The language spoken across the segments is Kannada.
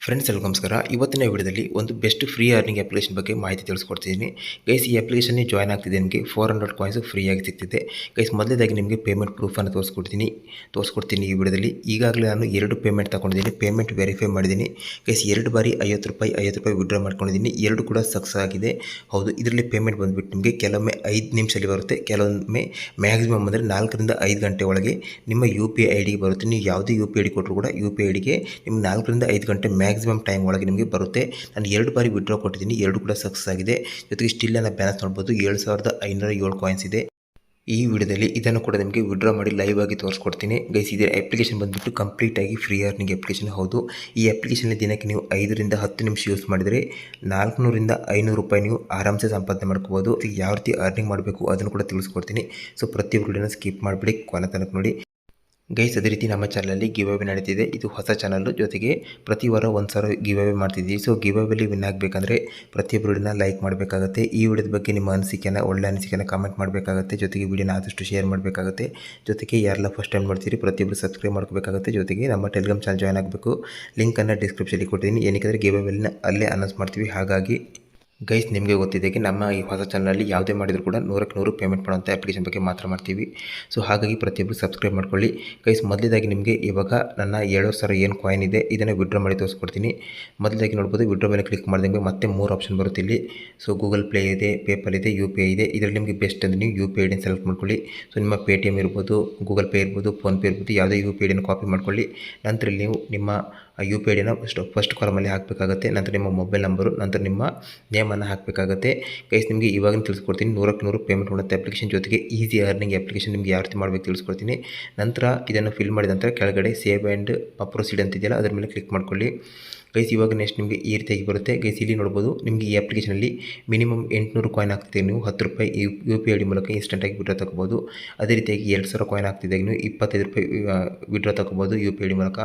ಫ್ರೆಂಡ್ಸ್ ಎಲ್ಲರಿಗೂ ನಮಸ್ಕಾರ. ಇವತ್ತಿನ ವಿಡಿಯೋದಲ್ಲಿ ಒಂದು ಬೆಸ್ಟ್ ಫ್ರೀ ಅರ್ನಿಂಗ್ ಅಪ್ಲಿಕೇಶನ್ ಬಗ್ಗೆ ಮಾಹಿತಿ ತಿಳಿಸ್ಕೊಡ್ತಿದ್ದೀನಿ. ಗೈಸ್ ಈ ಅಪ್ಲಿಕೇಶನ್ ಜಾಯ್ನ್ ಆಗ್ತಿದೆ ನಿಮಗೆ 400 ಕಾಯಿನ್ಸ್ ಫ್ರೀಯಾಗಿ ಸಿಗ್ತಿದೆ. ಗೈಸ್ ಮೊದಲೇದಾಗಿ ನಿಮಗೆ ಪೇಮೆಂಟ್ ಪ್ರೂಫನ್ನು ತೋರಿಸ್ಕೊಡ್ತೀನಿ ಈ ವಿಡಿಯೋದಲ್ಲಿ. ಈಗಾಗಲೇ ನಾನು 2 ಪೇಮೆಂಟ್ ತಗೊಂಡಿದ್ದೀನಿ, ಪೇಮೆಂಟ್ ವೆರಿಫೈ ಮಾಡಿದ್ದೀನಿ. ಗೈಸ್ 2 ಬಾರಿ ₹50 ವಿಡ್ರಾ ಮಾಡ್ಕೊಂಡಿದ್ದೀನಿ, 2 ಕೂಡ ಸಕ್ಸಸ್ ಆಗಿದೆ. ಹೌದು, ಇದರಲ್ಲಿ ಪೇಮೆಂಟ್ ಬಂದುಬಿಟ್ಟು ನಿಮಗೆ ಕೆಲವೊಮ್ಮೆ 5 ನಿಮಿಷದಲ್ಲಿ ಬರುತ್ತೆ, ಕೆಲವೊಮ್ಮೆ ಮ್ಯಾಕ್ಸಿಮಮ್ ಅಂದರೆ 4 ರಿಂದ 5 ಗಂಟೆ ಒಳಗೆ ನಿಮ್ಮ UPI ಐಡಿಗೆ ಬರುತ್ತೆ. ನೀವು ಯಾವುದೇ UPI ಐಡಿ ಕೊಟ್ಟರು ಕೂಡ UPI ಐಡಿಗೆ ನಿಮ್ಗೆ 4 ರಿಂದ 5 ಗಂಟೆ ಮ್ಯಾಕ್ಸಿಮಮ್ ಟೈಮ್ ಒಳಗೆ ನಿಮಗೆ ಬರುತ್ತೆ. ನಾನು 2 ಬಾರಿ ವಿಡ್ರಾ ಕೊಟ್ಟಿದ್ದೀನಿ, 2 ಕೂಡ ಸಕ್ಸಸ್ ಆಗಿದೆ. ಜೊತೆಗೆ ಸ್ಟಿಲ್ ನನ್ನ ಬ್ಯಾಲೆನ್ಸ್ ನೋಡ್ಬೋದು 7507 ಕಾಯಿನ್ಸ್ ಇದೆ. ಈ ವಿಡಿಯೋದಲ್ಲಿ ಇದನ್ನು ಕೂಡ ನಿಮಗೆ ವಿಡ್ರಾ ಮಾಡಿ ಲೈವ್ ಆಗಿ ತೋರಿಸ್ಕೊಡ್ತೀನಿ. ಗೈಸ್ ಇದೇ ಅಪ್ಲಿಕೇಶನ್ ಬಂದುಬಿಟ್ಟು ಕಂಪ್ಲೀಟ್ ಆಗಿ ಫ್ರೀ ಅರ್ನಿಂಗ್ ಅಪ್ಲಿಕೇಶನ್. ಹೌದು, ಈ ಅಪ್ಲಿಕೇಶನ್ ದಿನಕ್ಕೆ ನೀವು 5 ರಿಂದ 10 ನಿಮಿಷ ಯೂಸ್ ಮಾಡಿದರೆ 400 ರಿಂದ 500 ರೂಪಾಯಿ ನೀವು ಆರಾಮ್ಸೆ ಸಂಪಾದನೆ ಮಾಡ್ಕೋಬೋದು. ಯಾವ ರೀತಿ ಅರ್ನಿಂಗ್ ಮಾಡಬೇಕು ಅದನ್ನು ಕೂಡ ತಿಳಿಸ್ಕೊಡ್ತೀನಿ. ಸೊ ಪ್ರತಿಯೊಬ್ಬರು ವಿಡಿಯೋನ ಸ್ಕಿಪ್ ಮಾಡಿಬಿಡಿ, ಕೊನೆ ತನಕ ನೋಡಿ. ಗೈಸ್ ಅದೇ ರೀತಿ ನಮ್ಮ ಚಾನಲಲ್ಲಿ ಗಿವ್ ಅವೇ ನಡೀತಿದೆ. ಇದು ಹೊಸ ಚಾನಲ್, ಜೊತೆಗೆ ಪ್ರತಿ ವಾರ 1000 ಗಿವ್ ಅವೇ ಮಾಡ್ತಿದ್ದೀವಿ. ಸೊ ಗಿವ್ ಅವೇಲಿ ವಿನ್ ಆಗಬೇಕಂದ್ರೆ ಪ್ರತಿಯೊಬ್ಬರು ವಿಡಿಯೋನ ಲೈಕ್ ಮಾಡಬೇಕಾಗುತ್ತೆ. ಈ ವಿಡಿಯೋದ ಬಗ್ಗೆ ನಿಮ್ಮ ಒಳ್ಳೆ ಅನಿಸಿಕೆನ ಕಾಮೆಂಟ್ ಮಾಡಬೇಕಾಗುತ್ತೆ. ಜೊತೆಗೆ ವಿಡಿಯೋನ ಆದಷ್ಟು ಶೇರ್ ಮಾಡಬೇಕಾಗುತ್ತೆ. ಜೊತೆಗೆ ಯಾರೆಲ್ಲ ಫಸ್ಟ್ ಟೈಮ್ ಮಾಡ್ತೀರಿ ಪ್ರತಿಯೊಬ್ಬರು ಸಬ್ಸ್ಕ್ರೈಬ್ ಮಾಡ್ಕೋಬೇಕಾಗುತ್ತೆ. ಜೊತೆಗೆ ನಮ್ಮ ಟೆಲಿಗ್ರಾಮ್ ಚಾನಲ್ ಜಾಯ್ನ್ ಆಗಬೇಕು, ಲಿಂಕನ್ನು ಡಿಸ್ಕ್ರಿಪ್ಷನಲ್ಲಿ ಕೊಟ್ಟಿದ್ದೀನಿ. ಏನಕ್ಕೆ ಗಿವ್ ಅವೇಲಿನ ಅಲ್ಲೇ ಅನೌನ್ಸ್ ಮಾಡ್ತೀವಿ. ಹಾಗಾಗಿ ಗೈಸ್ ನಿಮಗೆ ಗೊತ್ತಿದೆ ನಮ್ಮ ಈ ಹೊಸ ಚಾನಲಲ್ಲಿ ಯಾವುದೇ ಮಾಡಿದರೂ ಕೂಡ 100ಕ್ಕೆ 100 ಪೇಮೆಂಟ್ ಮಾಡುವಂಥ ಅಪ್ಲಿಕೇಶನ್ ಬಗ್ಗೆ ಮಾತ್ರ ಮಾಡ್ತೀವಿ. ಸೊ ಹಾಗಾಗಿ ಪ್ರತಿಯೊಬ್ಬರು ಸಬ್ಸ್ಕ್ರೈಬ್ ಮಾಡ್ಕೊಳ್ಳಿ. ಗೈಸ್ ಮೊದಲೇದಾಗಿ ನಿಮಗೆ ಇವಾಗ ನನ್ನ 7000 ಏನು ಕಾಯಿನ್ ಇದೆ ಇದನ್ನು ವಿಡ್ರಾ ಮಾಡಿ ತೋರಿಸ್ಕೊಡ್ತೀನಿ. ಮೊದಲೇದಾಗಿ ನೋಡ್ಬೋದು, ವಿಡ್ರಾ ಮೇಲೆ ಕ್ಲಿಕ್ ಮಾಡಿದಂಗೆ ಮತ್ತೆ 3 ಆಪ್ಷನ್ ಬರುತ್ತೆ ಇಲ್ಲಿ. ಸೊ ಗೂಗಲ್ ಪ್ಲೇ ಇದೆ, ಪೇಪಲ್ ಇದೆ, UPI ಇದೆ. ಇದರಲ್ಲಿ ನಿಮಗೆ ಬೆಸ್ಟ್ ಅಂದರೆ ನೀವು UPI ಐಡಿನ ಸೆಲೆಕ್ಟ್ ಮಾಡ್ಕೊಳ್ಳಿ. ಸೊ ನಿಮ್ಮ ಪೇಟಿಎಮ್ ಇರ್ಬೋದು, ಗೂಗಲ್ ಪೇ ಇರ್ಬೋದು, ಫೋನ್ಪೇ ಇರ್ಬೋದು, ಯಾವುದೇ UPI ಐಡಿನ ಕಾಪಿ ಮಾಡ್ಕೊಳ್ಳಿ. ನಂತರ ನೀವು ನಿಮ್ಮ UPI ಐಡಿನ ಫಸ್ಟ್ ಕಾಲಮಲ್ಲಿ ಹಾಕಬೇಕಾಗುತ್ತೆ. ನಂತರ ನಿಮ್ಮ ಮೊಬೈಲ್ ನಂಬರು, ನಂತರ ನಿಮ್ಮ ನೇಮನ್ನು ಹಾಕಬೇಕಾಗುತ್ತೆ. ಗೈಸ್ ನಿಮಗೆ ಇವಾಗ ತಿಳಿಸ್ಕೊಡ್ತೀನಿ 100ಕ್ಕೆ 100 ಪೇಮೆಂಟ್ ಮಾಡುತ್ತೆ ಅಪ್ಲಿಕೇಶನ್. ಜೊತೆಗೆ ಈಸಿ ಅರ್ನಿಂಗ್ ಅಪ್ಲಿಕೇಶನ್ ನಿಮಗೆ ಯಾವ ರೀತಿ ಮಾಡಬೇಕು ತಿಳಿಸ್ಕೊಡ್ತೀನಿ. ನಂತರ ಇದನ್ನು ಫಿಲ್ ಮಾಡಿದ ನಂತರ ಕೆಳಗಡೆ ಸೇವ್ ಆ್ಯಂಡ್ ಪ್ರೊಸೀಡ್ ಅಂತಿದೆಯಲ್ಲ ಅದರ ಮೇಲೆ ಕ್ಲಿಕ್ ಮಾಡ್ಕೊಳ್ಳಿ. ಗೈಸ್ ಇವಾಗ ನೆಕ್ಸ್ಟ್ ನಿಮಗೆ ಈ ರೀತಿಯಾಗಿ ಬರುತ್ತೆ. ಗೈಸ್ ಇಲ್ಲಿ ನೋಡ್ಬೋದು, ನಿಮಗೆ ಈ ಅಪ್ಲಿಕೇಶನಲ್ಲಿ ಮಿನಿಮಮ್ 800 ಕಾಯಿನ್ ಆಗ್ತಿದೆ. ನೀವು 10 ರೂಪಾಯಿ UPI ಐಡಿ ಮೂಲಕ ಇನ್ಸ್ಟೆಂಟಾಗಿ ವಿಡ್ರಾ ತಗೋಬೋದು. ಅದೇ ರೀತಿಯಾಗಿ 2000 ಕಾಯಿನ್ ಆಗ್ತಿದೆ, ನೀವು 25 ರೂಪಾಯಿ ವಿಡ್ರಾ ತಗೋಬೋದು UPI ಐಡಿ ಮೂಲಕ.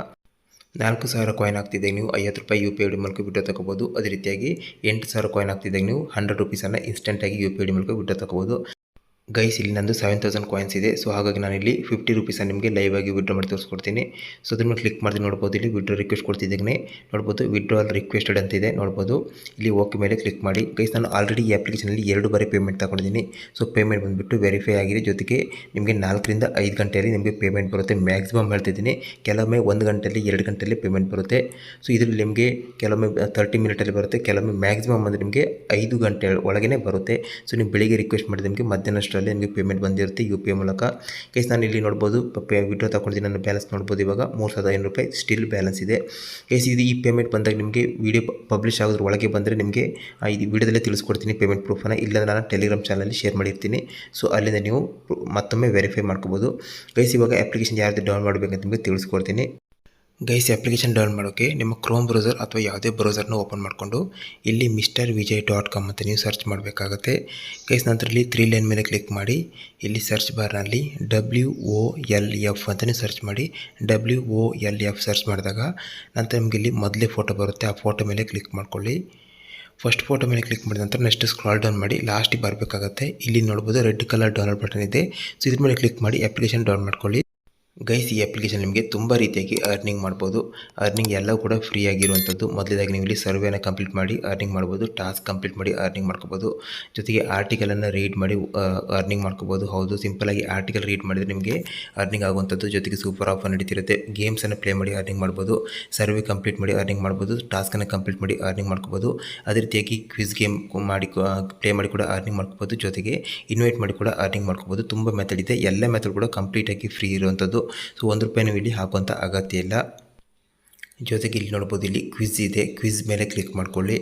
4000 ಕಾಯಿನ್ ಆಗ್ತಿದೆ, ನೀವು 50 ರೂಪಾಯಿ UPI ಐಡಿ ಮೂಲಕ ವಿಡ್ರಾ ತಗೋಬೋದು. ಅದೇ ರೀತಿಯಾಗಿ 8000 ಕಾಯಿನ್ ಆಗ್ತಿದೆ, ನೀವು 100 ರೂಪೀಸನ್ನು ಇನ್ಸ್ಟೆಂಟಾಗಿ UPI ಐಡಿ ಮೂಲಕ ವಿಡ್ರಾ ತಗೋಬೋದು. ಗೈಸ್ ಇಲ್ಲಿ ನಂದು 7000 ಕಾಯಿನ್ಸ್ ಇದೆ. ಸೊ ಹಾಗಾಗಿ ನಾನು ಇಲ್ಲಿ 50 ರೂಪೀಸನ್ನು ನಿಮಗೆ ಲೈವ್ ಆಗಿ ವಿಡ್ರಾ ಮಾಡಿ ತೋರಿಸ್ಕೊಡ್ತೀನಿ. ಸೊ ಅದ್ರ ಮೇಲೆ ಕ್ಲಿಕ್ ಮಾಡಿ ನೋಡ್ಬೋದು, ಇಲ್ಲಿ ವಿಡ್ರಾ ರಿಕ್ವೆಸ್ಟ್ ಕೊಡ್ತಿದ್ದಾನೆ. ನೋಡ್ಬೋದು ವಿಡ್ರಾಲ್ ರಿಕ್ವೆಸ್ಟೆಡ್ ಅಂತಿದೆ, ನೋಡ್ಬೋದು ಇಲ್ಲಿ ಓಕೆ ಮೇಲೆ ಕ್ಲಿಕ್ ಮಾಡಿ. ಗೈಸ್ ನಾನು ಆಲ್ರೆಡಿ ಈ ಅಪ್ಲಿಕೇಶನಲ್ಲಿ 2 ಬಾರಿ ಪೇಮೆಂಟ್ ತಗೊಂಡಿದ್ದೀನಿ. ಸೊ ಪೇಮೆಂಟ್ ಬಂದುಬಿಟ್ಟು ವೆರಿಫೈ ಆಗಿದೆ. ಜೊತೆಗೆ ನಿಮಗೆ 4 ರಿಂದ 5 ಗಂಟೆಯಲ್ಲಿ ನಿಮಗೆ ಪೇಮೆಂಟ್ ಬರುತ್ತೆ. ಮ್ಯಾಕ್ಸಿಮಮ್ ಹೇಳ್ತಿದ್ದೀನಿ, ಕೆಲವೊಮ್ಮೆ 1 ಗಂಟೆಯಲ್ಲಿ 2 ಗಂಟೆಯಲ್ಲಿ ಪೇಮೆಂಟ್ ಬರುತ್ತೆ. ಸೊ ಇದರಲ್ಲಿ ನಿಮಗೆ ಕೆಲವೊಮ್ಮೆ 30 ಮಿನಿಟಲ್ಲಿ ಬರುತ್ತೆ, ಕೆಲವೊಮ್ಮೆ ಮ್ಯಾಕ್ಸಿಮಮ್ ಅಂದರೆ ನಿಮಗೆ 5 ಗಂಟೆ ಒಳಗೇ ಬರುತ್ತೆ. ಸೊ ನೀವು ಬೆಳಿಗ್ಗೆ ರಿಕ್ವೆಸ್ಟ್ ಮಾಡಿದ ನಿಮಗೆ ಮಧ್ಯಾಹ್ನ ನಿಮಗೆ ಪೇಮೆಂಟ್ ಬಂದಿರುತ್ತೆ UPI ಮೂಲಕ. ಗೈಸ್ ನಾನು ಇಲ್ಲಿ ನೋಡ್ಬೋದು ವಿಡ್ರಾ ತಗೊಂಡಿದ್ದೀನಿ, ನನ್ನ ಬ್ಯಾಲೆನ್ಸ್ ನೋಡ್ಬೋದು ಇವಾಗ 3500 ರೂಪಾಯಿ ಸ್ಟಿಲ್ ಬ್ಯಾಲೆನ್ಸ್ ಇದೆ. ಗೈಸ್ ಇದು ಈ ಪೇಮೆಂಟ್ ಬಂದಾಗ ನಿಮಗೆ ವಿಡಿಯೋ ಪಬ್ಲಿಷ್ ಆಗೋದ್ರ ಒಳಗೆ ಬಂದರೆ ನಿಮಗೆ ಈ ವಿಡಿಯೋದಲ್ಲೇ ತಿಳಿಸ್ಕೊಡ್ತೀನಿ ಪೇಮೆಂಟ್ ಪ್ರೂಫನ್ನು. ಇಲ್ಲಾಂದರೆ ನಾನು ಟೆಲಿಗ್ರಾಮ್ ಚಾನಲಲ್ಲಿ ಶೇರ್ ಮಾಡಿರ್ತೀನಿ. ಸೊ ಅಲ್ಲಿಂದ ನೀವು ಮತ್ತೊಮ್ಮೆ ವೆರಿಫೈ ಮಾಡ್ಕೋಬೋದು. ಗೈಸ್ ಇವಾಗ ಅಪ್ಲಿಕೇಶನ್ ಯಾರು ಡೌನ್ ಮಾಡಬೇಕಂತ ನಿಮಗೆ ತಿಳಿಸ್ಕೊಡ್ತೀನಿ. ಗೈಸ್ ಅಪ್ಲಿಕೇಶನ್ ಡೌನ್ ಮಾಡೋಕ್ಕೆ ನಿಮ್ಮ ಕ್ರೋಮ್ ಬ್ರೌಸರ್ ಅಥವಾ ಯಾವುದೇ ಬ್ರೌಸರ್ನ ಓಪನ್ ಮಾಡಿಕೊಂಡು ಇಲ್ಲಿ MrVijay.com ಅಂತ ನೀವು ಸರ್ಚ್ ಮಾಡಬೇಕಾಗುತ್ತೆ. ಗೈಸ್ ನಂತರ ಇಲ್ಲಿ 3 ಲೈನ್ ಮೇಲೆ ಕ್ಲಿಕ್ ಮಾಡಿ, ಇಲ್ಲಿ ಸರ್ಚ್ ಬಾರ್ನಲ್ಲಿ WOLF ಅಂತ ನೀವು ಸರ್ಚ್ ಮಾಡಿ. WOLF ಸರ್ಚ್ ಮಾಡಿದಾಗ ನಂತರ ನಿಮಗೆ ಇಲ್ಲಿ ಮೊದಲೇ ಫೋಟೋ ಬರುತ್ತೆ, ಆ ಫೋಟೋ ಮೇಲೆ ಕ್ಲಿಕ್ ಮಾಡ್ಕೊಳ್ಳಿ. ಫಸ್ಟ್ ಫೋಟೋ ಮೇಲೆ ಕ್ಲಿಕ್ ಮಾಡಿದ ನಂತರ ನೆಕ್ಸ್ಟ್ ಸ್ಕ್ರಾಲ್ ಡೌನ್ ಮಾಡಿ ಲಾಸ್ಟಿಗೆ ಬರಬೇಕಾಗುತ್ತೆ. ಇಲ್ಲಿ ನೋಡ್ಬೋದು ರೆಡ್ ಕಲರ್ ಡೌನ್ಲೋಡ್ ಬಟನ್ ಇದೆ. ಸೊ ಇದ್ರ ಮೇಲೆ ಕ್ಲಿಕ್ ಮಾಡಿ ಅಪ್ಲಿಕೇಶನ್ ಡೌನ್ ಮಾಡ್ಕೊಳ್ಳಿ. ಗೈಸ್ ಈ ಅಪ್ಲಿಕೇಶನ್ ನಿಮಗೆ ತುಂಬ ರೀತಿಯಾಗಿ ಅರ್ನಿಂಗ್ ಮಾಡ್ಬೋದು. ಅರ್ನಿಂಗ್ ಎಲ್ಲವೂ ಕೂಡ ಫ್ರೀ ಆಗಿರುವಂಥದ್ದು. ಮೊದಲೇದಾಗಿ ನೀವು ಇಲ್ಲಿ ಸರ್ವೇನ ಕಂಪ್ಲೀಟ್ ಮಾಡಿ ಅರ್ನಿಂಗ್ ಮಾಡ್ಬೋದು, ಟಾಸ್ಕ್ ಕಂಪ್ಲೀಟ್ ಮಾಡಿ ಅರ್ನಿಂಗ್ ಮಾಡ್ಕೋಬೋದು. ಜೊತೆಗೆ ಆರ್ಟಿಕಲನ್ನು ರೀಡ್ ಮಾಡಿ ಅರ್ನಿಂಗ್ ಮಾಡ್ಕೋಬೋದು. ಹೌದು, ಸಿಂಪಲಾಗಿ ಆರ್ಟಿಕಲ್ ರೀಡ್ ಮಾಡಿದರೆ ನಿಮಗೆ ಅರ್ನಿಂಗ್ ಆಗುವಂಥದ್ದು. ಜೊತೆಗೆ ಸೂಪರ್ ಆಫರ್ ನಡೀತಿರುತ್ತೆ. ಗೇಮ್ಸನ್ನು ಪ್ಲೇ ಮಾಡಿ ಅರ್ನಿಂಗ್ ಮಾಡ್ಬೋದು, ಸರ್ವೆ ಕಂಪ್ಲೀಟ್ ಮಾಡಿ ಅರ್ನಿಂಗ್ ಮಾಡ್ಬೋದು, ಟಾಸ್ಕನ್ನು ಕಂಪ್ಲೀಟ್ ಮಾಡಿ ಅರ್ನಿಂಗ್ ಮಾಡ್ಕೋಬೋದು. ಅದೇ ರೀತಿಯಾಗಿ ಕ್ವಿಜ್ ಗೇಮ್ ಮಾಡಿ ಪ್ಲೇ ಮಾಡಿ ಕೂಡ ಅರ್ನಿಂಗ್ ಮಾಡ್ಕೋಬೋದು. ಜೊತೆಗೆ ಇನ್ವೈಟ್ ಮಾಡಿ ಕೂಡ ಅರ್ನಿಂಗ್ ಮಾಡ್ಕೋಬೋದು. ತುಂಬ ಮೆಥಡ್ ಇದೆ, ಎಲ್ಲ ಮೆಥಡ್ ಕೂಡ ಕಂಪ್ಲೀಟಾಗಿ ಫ್ರೀ ಇರುವಂಥದ್ದು. ಸೊ ₹1 ನೀವು ಇಲ್ಲಿ ಹಾಕುವಂಥ ಅಗತ್ಯ ಇಲ್ಲ. ಜೊತೆಗೆ ಇಲ್ಲಿ ನೋಡ್ಬೋದು ಇಲ್ಲಿ ಕ್ವಿಜ್ ಇದೆ, ಕ್ವಿಜ್ ಮೇಲೆ ಕ್ಲಿಕ್ ಮಾಡ್ಕೊಳ್ಳಿ.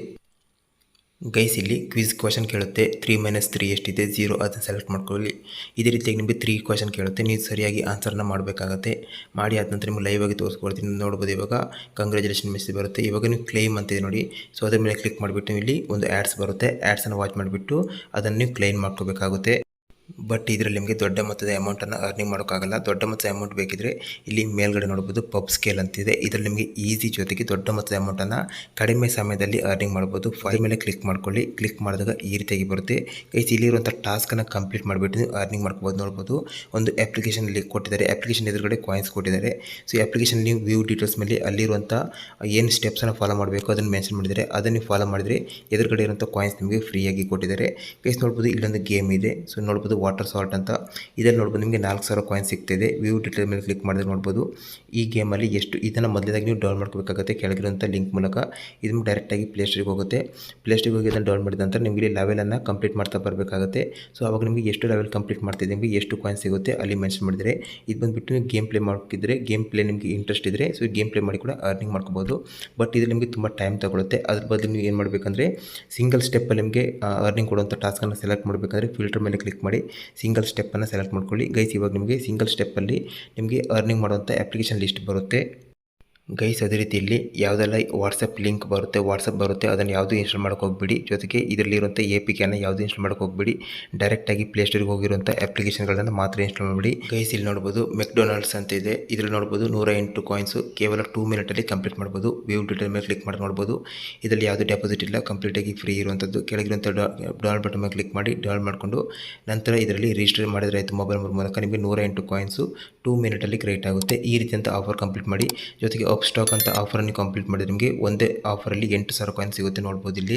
ಗೈಸ್ ಇಲ್ಲಿ ಕ್ವಿಜ್ ಕ್ವಶನ್ ಕೇಳುತ್ತೆ, 3 - 3 ಎಷ್ಟಿದೆ 0 ಅದನ್ನು ಸೆಲೆಕ್ಟ್ ಮಾಡ್ಕೊಳ್ಳಿ. ಇದೇ ರೀತಿಯಾಗಿ ನಿಮಗೆ 3 ಕ್ವಶನ್ ಕೇಳುತ್ತೆ, ನೀವು ಸರಿಯಾಗಿ ಆನ್ಸರ್ನ ಮಾಡಬೇಕಾಗತ್ತೆ. ಮಾಡಿ ಆದ ನಂತರ ನಿಮಗೆ ಲೈವ್ ಆಗಿ ತೋರಿಸ್ಕೊಡ್ತೀನಿ. ನೋಡ್ಬೋದು ಇವಾಗ ಕಂಗ್ರ್ಯಾಚುಲೇಷನ್ ಮೆಸೇಜ್ ಬರುತ್ತೆ. ಇವಾಗ ನೀವು ಕ್ಲೈಮ್ ಅಂತಿದೆ ನೋಡಿ. ಸೊ ಅದರ ಮೇಲೆ ಕ್ಲಿಕ್ ಮಾಡಿಬಿಟ್ಟು ಇಲ್ಲಿ ಒಂದು ಆ್ಯಡ್ಸ್ ಬರುತ್ತೆ, ಆ್ಯಡ್ಸನ್ನು ವಾಚ್ ಮಾಡಿಬಿಟ್ಟು ಅದನ್ನು ನೀವು ಕ್ಲೈಮ್ ಮಾಡ್ಕೋಬೇಕಾಗುತ್ತೆ. ಬಟ್ ಇದರಲ್ಲಿ ನಿಮಗೆ ದೊಡ್ಡ ಮೊತ್ತದ ಅಮೌಂಟನ್ನು ಅರ್ನಿಂಗ್ ಮಾಡೋಕ್ಕಾಗಲ್ಲ. ದೊಡ್ಡ ಮೊತ್ತದ ಅಮೌಂಟ್ ಬೇಕಿದ್ರೆ ಇಲ್ಲಿ ಮೇಲ್ಗಡೆ ನೋಡ್ಬೋದು ಪಬ್ ಸ್ಕೇಲ್ ಅಂತಿದೆ. ಇದರಲ್ಲಿ ನಿಮಗೆ ಈಸಿ ಜೊತೆಗೆ ದೊಡ್ಡ ಮೊತ್ತದ ಅಮೌಂಟನ್ನು ಕಡಿಮೆ ಸಮಯದಲ್ಲಿ ಅರ್ನಿಂಗ್ ಮಾಡ್ಬೋದು. ಫೈಲ್ ಮೇಲೆ ಕ್ಲಿಕ್ ಮಾಡ್ಕೊಳ್ಳಿ. ಕ್ಲಿಕ್ ಮಾಡಿದಾಗ ಈ ರೀತಿಯಾಗಿ ಬರುತ್ತೆ. ಗೈಸ್ ಇಲ್ಲಿರುವಂಥ ಟಾಸ್ಕನ್ನು ಕಂಪ್ಲೀಟ್ ಮಾಡಿಬಿಟ್ಟು ನೀವು ಅರ್ನಿಂಗ್ ಮಾಡ್ಕೋಬೋದು. ನೋಡ್ಬೋದು ಒಂದು ಅಪ್ಲಿಕೇಶನ್ ಲಿಂಕ್ ಕೊಟ್ಟಿದ್ದಾರೆ. ಅಪ್ಲಿಕೇಶನ್ ಎದುರುಗಡೆ ಕಾಯಿನ್ಸ್ ಕೊಟ್ಟಿದ್ದಾರೆ. ಸೊ ಈ ಅಪ್ಲಿಕೇಶನ್ ನೀವು ವ್ಯೂ ಡೀಟೇಲ್ಸ್ ಮೇಲೆ ಅಲ್ಲಿರುವಂಥ ಏನು ಸ್ಟೆಪ್ಸನ್ನು ಫಾಲೋ ಮಾಡಬೇಕು ಅದನ್ನು ಮೆನ್ಷನ್ ಮಾಡಿದ್ದಾರೆ. ಅದನ್ನು ನೀವು ಫಾಲೋ ಮಾಡಿದರೆ ಎದುರುಗಡೆ ಇರುವಂಥ ಕಾಯಿನ್ಸ್ ನಿಮಗೆ ಫ್ರೀಯಾಗಿ ಕೊಟ್ಟಿದ್ದಾರೆ. ಗೈಸ್ ನೋಡ್ಬೋದು ಇಲ್ಲೊಂದು ಗೇಮ್ ಇದೆ. ಸೊ ನೋಡ್ಬೋದು ವಾಟರ್ ಸಾಲ್ಟ್ ಅಂತ. ಇದರಲ್ಲಿ ನೋಡ್ಬೋದು ನಿಮಗೆ 4000 ಕಾಯಿನ್ಸ್ ಸಿಗ್ತಿದೆ. ವ್ಯೂ ಡೀಟೇಲ್ ಮೇಲೆ ಕ್ಲಿಕ್ ಮಾಡಿದ್ರೆ ನೋಡ್ಬೋದು ಈ ಗೇಮಲ್ಲಿ ಎಷ್ಟು ಇದನ್ನು ಮೊದಲೇದಾಗಿ ನೀವು ಡೌನ್ ಮಾಡ್ಕೋಬೇಕಾಗುತ್ತೆ ಕೆಳಗಿರುವಂಥ ಲಿಂಕ್ ಮೂಲಕ. ಇದು ಡೈರೆಕ್ಟಾಗಿ ಪ್ಲೇಸ್ಟೋರಿಗೆ ಹೋಗುತ್ತೆ. ಪ್ಲೇಸ್ಟೋರಿಗೆ ಹೋಗಿ ಇದನ್ನು ಡೌನ್ ಮಾಡಿದ ನಂತರ ನಿಮಗೆ ಇಲ್ಲಿ ಲೆವೆಲನ್ನು ಕಂಪ್ಲೀಟ್ ಮಾಡ್ತಾ ಬರಬೇಕಾಗುತ್ತೆ. ಸೊ ಅವಾಗ ನಿಮಗೆ ಎಷ್ಟು ಲೆವೆಲ್ ಕಂಪ್ಲೀಟ್ ಮಾಡ್ತಿದೆ ನಿಮಗೆ ಎಷ್ಟು ಕಾಯಿನ್ಸ್ ಸಿಗುತ್ತೆ ಅಲ್ಲಿ ಮೆನ್ಷನ್ ಮಾಡಿದರೆ ಇದು ಬಂದುಬಿಟ್ಟು ನೀವು ಗೇಮ್ ಪ್ಲೇ ಮಾಡ್ತಿದ್ರೆ ಗೇಮ್ ಪ್ಲೇ ನಿಮಗೆ ಇಂಟ್ರೆಸ್ಟ್ ಇದ್ದರೆ ಸೊ ಗೇಮ್ ಪ್ಲೇ ಮಾಡಿ ಕೂಡ ಅರ್ನಿಂಗ್ ಮಾಡ್ಕೋಬೋದು. ಬಟ್ ಇದು ನಿಮಗೆ ತುಂಬ ಟೈಮ್ ತಗೊಳುತ್ತೆ. ಅದ್ರ ಬದಲು ನೀವು ಏನು ಮಾಡಬೇಕಂದ್ರೆ ಸಿಂಗಲ್ ಸ್ಟೆಪ್ಪಲ್ಲಿ ನಿಮಗೆ ಅರ್ನಿಂಗ್ ಕೊಡುವಂಥ ಟಾಸ್ಕನ್ನು ಸೆಲೆಕ್ಟ್ ಮಾಡಬೇಕಂದ್ರೆ ಫಿಲ್ಟರ್ ಮೇಲೆ ಕ್ಲಿಕ್ ಮಾಡಿ ಸಿಂಗಲ್ ಸ್ಟೆಪ್ಪನ್ನು ಸೆಲೆಕ್ಟ್ ಮಾಡ್ಕೊಳ್ಳಿ. ಗೈಸ್ ಇವಾಗ ನಿಮಗೆ ಸಿಂಗಲ್ ಸ್ಟೆಪ್ಪಲ್ಲಿ ನಿಮಗೆ ಅರ್ನಿಂಗ್ ಮಾಡುವಂಥ ಅಪ್ಲಿಕೇಶನ್ ಲಿಸ್ಟ್ ಬರುತ್ತೆ. ಗೈಸ್ ಅದೇ ರೀತಿ ಇಲ್ಲಿ ಯಾವುದೆಲ್ಲ ವಾಟ್ಸಪ್ ಲಿಂಕ್ ಬರುತ್ತೆ ಅದನ್ನು ಯಾವುದೂ ಇನ್ಸ್ಟಾಲ್ ಮಾಡೋಕೆ ಹೋಗ್ಬಿಡಿ. ಜೊತೆಗೆ ಇದರಲ್ಲಿರುವಂಥ APKನ ಯಾವುದೂ ಇನ್ಸ್ಟಾಲ್ ಮಾಡೋಕೆ ಹೋಗ್ಬಿಡಿ. ಡೈರೆಕ್ಟಾಗಿ ಪ್ಲೇಸ್ಟೋರಿಗೆ ಹೋಗಿರುವಂಥ ಅಪ್ಲಿಕೇಶನ್ಗಳನ್ನು ಮಾತ್ರ ಇನ್ಸ್ಟಾಲ್ ಮಾಡಿ. ಗೈಸ್ ಇಲ್ಲಿ ನೋಡ್ಬೋದು ಮೆಕ್ಡೊನಾಲ್ಡ್ಸ್ ಅಂತ ಇದೆ. ಇದರಲ್ಲಿ ನೋಡ್ಬೋದು 108 ಕಾಯಿನ್ಸು ಕೇವಲ 2 ಮಿನಿಟಲ್ಲಿ ಕಂಪ್ಲೀಟ್ ಮಾಡ್ಬೋದು. ವ್ಯೂ ಡೀಟೇಲ್ ಮೇಲೆ ಕ್ಲಿಕ್ ಮಾಡಿ ನೋಡ್ಬೋದು ಇದರಲ್ಲಿ ಯಾವುದೇ ಡೆಪಾಸಿಟ್ ಇಲ್ಲ, ಕಂಪ್ಲೀಟಾಗಿ ಫ್ರೀ ಇರುವಂಥದ್ದು. ಕೆಳಗಿರುವಂಥ ಡೌನ್ ಬಟನ್ ಮೇಲೆ ಕ್ಲಿಕ್ ಮಾಡಿ ಡೌನ್ ಮಾಡಿಕೊಂಡು ನಂತರ ಇದರಲ್ಲಿ ರಿಜಿಸ್ಟರ್ ಮಾಡಿದರೆ ಆಯಿತು ಮೊಬೈಲ್ ಮೂಲಕ. ನಿಮಗೆ 108 ಕಾಯಿನ್ಸು 2 ಮಿನಿಟಲ್ಲಿ ಕ್ರಿಯೇಟ್ ಆಗುತ್ತೆ. ಈ ರೀತಿಯಂಥ ಆಫರ್ ಕಂಪ್ಲೀಟ್ ಮಾಡಿ. ಜೊತೆಗೆ ಅಪ್ ಸ್ಟಾಕ್ ಅಂತ ಆಫರನ್ನು ಕಂಪ್ಲೀಟ್ ಮಾಡಿದರೆ ನಿಮಗೆ ಒಂದೇ ಆಫರಲ್ಲಿ 8000 ಕಾಯಿನ್ ಸಿಗುತ್ತೆ. ನೋಡ್ಬೋದು ಇಲ್ಲಿ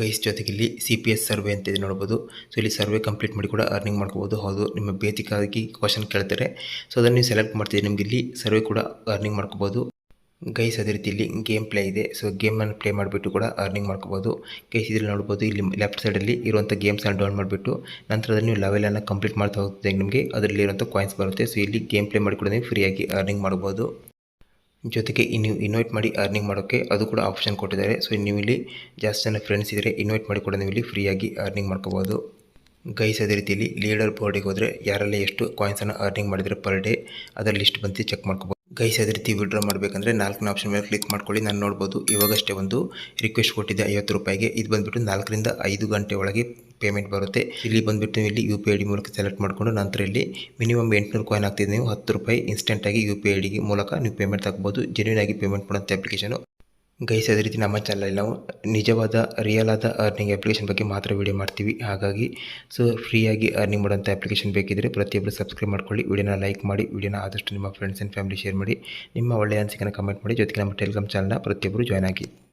ಗೈಸ್. ಜೊತೆಗೆ ಇಲ್ಲಿ CPS ಸರ್ವೆ ಅಂತ ಇದೆ ನೋಡ್ಬೋದು. ಸೊ ಇಲ್ಲಿ ಸರ್ವೆ ಕಂಪ್ಲೀಟ್ ಮಾಡಿ ಕೂಡ ಅರ್ನಿಂಗ್ ಮಾಡ್ಕೋಬೋದು. ಹೌದು ನಿಮ್ಮ ಬೇಸಿಕ್ಕಾಗಿ ಕ್ವಶನ್ ಕೇಳ್ತಾರೆ. ಸೊ ಅದನ್ನು ನೀವು ಸೆಲೆಕ್ಟ್ ಮಾಡ್ತಿದ್ದೀರಿ ನಿಮಗೆ ಇಲ್ಲಿ ಸರ್ವೆ ಕೂಡ ಅರ್ನಿಂಗ್ ಮಾಡ್ಕೋಬೋದು. ಗೈಸ್ ಅದೇ ರೀತಿ ಇಲ್ಲಿ ಗೇಮ್ ಪ್ಲೇ ಇದೆ. ಸೊ ಗೇಮನ್ನು ಪ್ಲೇ ಮಾಡಿಬಿಟ್ಟು ಕೂಡ ಅರ್ನಿಂಗ್ ಮಾಡ್ಕೋಬೋದು. ಗೈಸ್ ಇದರಲ್ಲಿ ನೋಡ್ಬೋದು ಇಲ್ಲಿ ಲೆಫ್ಟ್ ಸೈಡಲ್ಲಿ ಇರುವಂಥ ಗೇಮ್ಸನ್ನು ಡೌನ್ ಮಾಡಿಬಿಟ್ಟು ನಂತರ ನೀವು ಲೆವೆಲನ್ನು ಕಂಪ್ಲೀಟ್ ಮಾಡ್ತಾ ಹೋಗ್ತಿದ್ದೆ ನಿಮಗೆ ಅದರಲ್ಲಿ ಇರುವಂಥ ಕಾಯಿನ್ಸ್ ಬರುತ್ತೆ. ಸೊ ಇಲ್ಲಿ ಗೇಮ್ ಪ್ಲೇ ಮಾಡಿ ಕೂಡ ನೀವು ಫ್ರೀಯಾಗಿ ಅರ್ನಿಂಗ್ ಮಾಡ್ಬೋದು. ಜೊತೆಗೆ ನೀವು ಇನ್ವೈಟ್ ಮಾಡಿ ಅರ್ನಿಂಗ್ ಮಾಡೋಕ್ಕೆ ಅದು ಕೂಡ ಆಪ್ಷನ್ ಕೊಟ್ಟಿದ್ದಾರೆ. ಸೊ ನೀವು ಇಲ್ಲಿ ಜಾಸ್ತಿ ಜನ ಫ್ರೆಂಡ್ಸ್ ಇದ್ದರೆ ಇನ್ವೈಟ್ ಮಾಡಿ ಕೂಡ ನೀವು ಇಲ್ಲಿ ಫ್ರೀಯಾಗಿ ಅರ್ನಿಂಗ್ ಮಾಡ್ಕೋಬೋದು. ಗೈಸ್ ಅದೇ ರೀತಿಯಲ್ಲಿ ಲೀಡರ್ ಬೋರ್ಡಿಗೆ ಹೋದರೆ ಯಾರೆಲ್ಲ ಎಷ್ಟು ಕಾಯಿನ್ಸನ್ನು ಅರ್ನಿಂಗ್ ಮಾಡಿದರೆ ಪರ್ ಡೇ ಅದರ ಲಿಸ್ಟ್ ಬಂದು ಚೆಕ್ ಮಾಡ್ಕೋಬೋದು. ಗೈಸ್ ಅದೇ ರೀತಿ ವಿಡ್ರಾ ಮಾಡಬೇಕಂದ್ರೆ 4ನೇ ಆಪ್ಷನ್ ಮೇಲೆ ಕ್ಲಿಕ್ ಮಾಡ್ಕೊಳ್ಳಿ. ನಾನು ನೋಡ್ಬೋದು ಇವಾಗಷ್ಟೇ ಒಂದು ರಿಕ್ವೆಸ್ಟ್ ಕೊಟ್ಟಿದ್ದೆ 50 ರೂಪಾಯಿಗೆ. ಇದು ಬಂದುಬಿಟ್ಟು 4 ರಿಂದ 5 ಗಂಟೆ ಒಳಗೆ ಪೇಮೆಂಟ್ ಬರುತ್ತೆ. ಇಲ್ಲಿ ಬಂದುಬಿಟ್ಟು ಇಲ್ಲಿ UPI ID ಮೂಲಕ ಸೆಲೆಕ್ಟ್ ಮಾಡಿಕೊಂಡು ನಂತರ ಇಲ್ಲಿ ಮಿನಿಮಮ್ 800 ಕಾಯಿನ್ ಆಗ್ತಿದೆ. ನೀವು 10 ರೂಪಾಯಿ ಇನ್ಸ್ಟೆಂಟಾಗಿ UPI ID ಮೂಲಕ ನೀವು ಪೇಮೆಂಟ್ ತಗೋಬೋದು. ಜೆನ್ಯೂನ್ ಆಗಿ ಪೇಮೆಂಟ್ ಮಾಡುವಂಥ ಅಪ್ಲಿಕೇಶನು. ಗೈಸ್ ಅದೇ ರೀತಿ ನಮ್ಮ ಚಾನಲಲ್ಲಿ ನಾವು ನಿಜವಾದ ರಿಯಲ್ ಆದ ಅರ್ನಿಂಗ್ ಅಪ್ಲಿಕೇಶನ್ ಬಗ್ಗೆ ಮಾತ್ರ ವೀಡಿಯೋ ಮಾಡ್ತೀವಿ. ಹಾಗಾಗಿ ಸೊ ಫ್ರೀಯಾಗಿ ಅರ್ನಿಂಗ್ ಮಾಡೋಂಥ ಅಪ್ಲಿಕೇಶನ್ ಬೇಕಿದ್ದರೆ ಪ್ರತಿಯೊಬ್ಬರು ಸಬ್ಸ್ಕ್ರೈಬ್ ಮಾಡ್ಕೊಳ್ಳಿ. ವಿಡಿಯೋನ ಲೈಕ್ ಮಾಡಿ, ವಿಡಿಯೋನ ಆದಷ್ಟು ನಿಮ್ಮ ಫ್ರೆಂಡ್ಸ್ ಆ್ಯಂಡ್ ಫ್ಯಾಮಿಲಿ ಶೇರ್ ಮಾಡಿ. ನಿಮ್ಮ ಒಳ್ಳೆಯ ಅನಿಸಿಕೆನ ಕಮೆಂಟ್ ಮಾಡಿ. ಜೊತೆಗೆ ನಮ್ಮ ಟೆಲಿಗ್ರಾಮ್ ಚಾನಲ್ನ ಪ್ರತಿಯೊಬ್ಬರು ಜಾಯ್ನ್ ಆಗಿ.